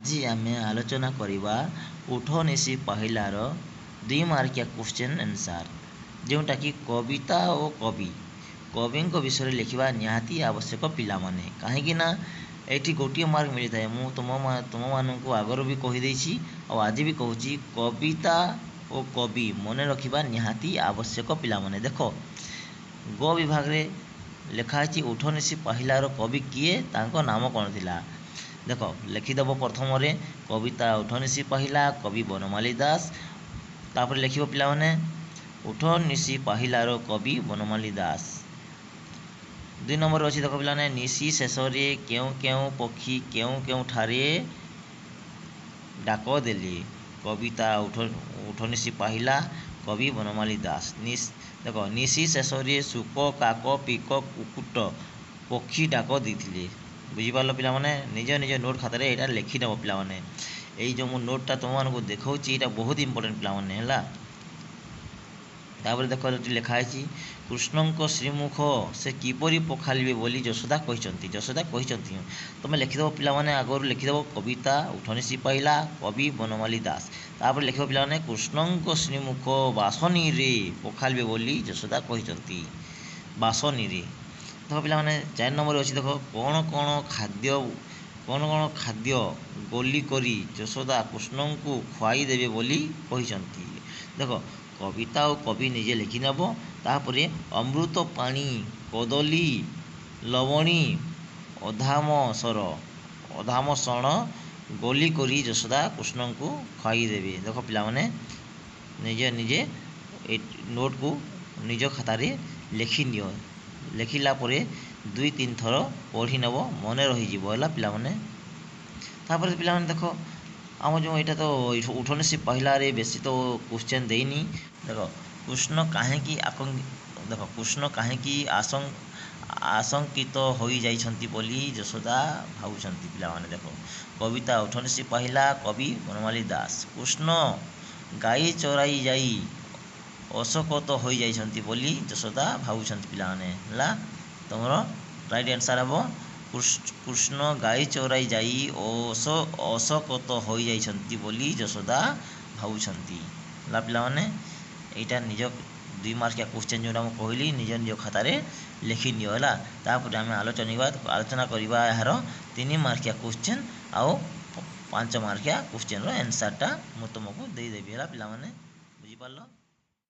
जी आमे आलोचना करिबा उठ निशी पहिलार 2 मार्किया क्वेश्चन आंसर जोटा कि कविता और कवि कवि विषय लिखा निहाती आवश्यक पिला माने कहीं ना एठी गोटे मार्क मिलता है मु तुम मानू आगर भी कहीदे और आज भी कहूँ कविता और कवि मन रखा निहाती आवश्यक पिला माने देख ग विभाग रे लिखाई उठ निशी पहिलार कवि किए तांको नाम कौन थिला देख लिखिदेव प्रथम कविता उठ निशी पहिला कवि बनमाली दास तापर लिख पाने उठ निशी पहिलार कवि बनमाली दास 2 नंबर अच्छी देख पाने निशी शेष केउ केउ पक्षी केउ केउ ठारे डाक देली कविता उठ निशी पहिला कवि बनमाली दास देख निशी शेष सुक काक पिक कुकुट पक्षी डाक देते बुझीपार पाने निज निज नोट खातार यहाँ लिखिदेव पाने यही जो मु नोटा तुमको देखा यहाँ बहुत इंपोर्टेंट पाने तापर देख लिखाई कृष्ण श्रीमुख से किपरि पखालिबे बोली यशोदा कहते तुम लिखिदेव पाने आगर लिखिदेव कविता उठ निशी पहिला कवि बनमाली दास तापर लिख पाने कृष्ण श्रीमुख बासनी रे पखालिबे बोली यशोदा कहते बासनी रे देख पाने 4 नंबर अच्छी देख कौन कौन खाद्य गोली करी यशोदा कृष्ण को खुआई देवे बोली कहते देख कविता और कवि निजे लिखि नेब तापर अमृत पानी कदली लवणी अधाम सण गोली करी यशोदा कृष्ण को खुआई देवे देख पाने निजे निजे नोट को निज खातार लिखि नियो लिखिला 2-3 थर पढ़ी नेब मन रही पाने तापर पाने देख आम जो यहाँ तो उठ निशी पहिला रे बेसी तो क्वेश्चन देनी देख कृष्ण कहीं देख कृष्ण कहीं आशंकित हो जाइछंती बोली यशोदा भावुछंती पिलामाने देख कविता उठ निशी पहिला कवि बनमाली दास कृष्ण गाई चराई जाई अशोकत हो जाइछंती बोली यशोदा भावुछंती पिलामाने हला तुमर राइट आंसर हम कृष्ण गाई चराई जाई अशोकत हो जाइछंती बोली यशोदा भावुछंती हला पिलामाने एटा निज 2 मार्किया क्वेश्चन जोटा मुझे कहली निज निज खातार लिखि नियो है तापर आम आलोचना करवा यार 3 मार्किया क्वेश्चन आउ 5 मार्किया क्वेश्चन आंसरटा मुझे तुमको देदेवी है पिलामाने बुझिपार।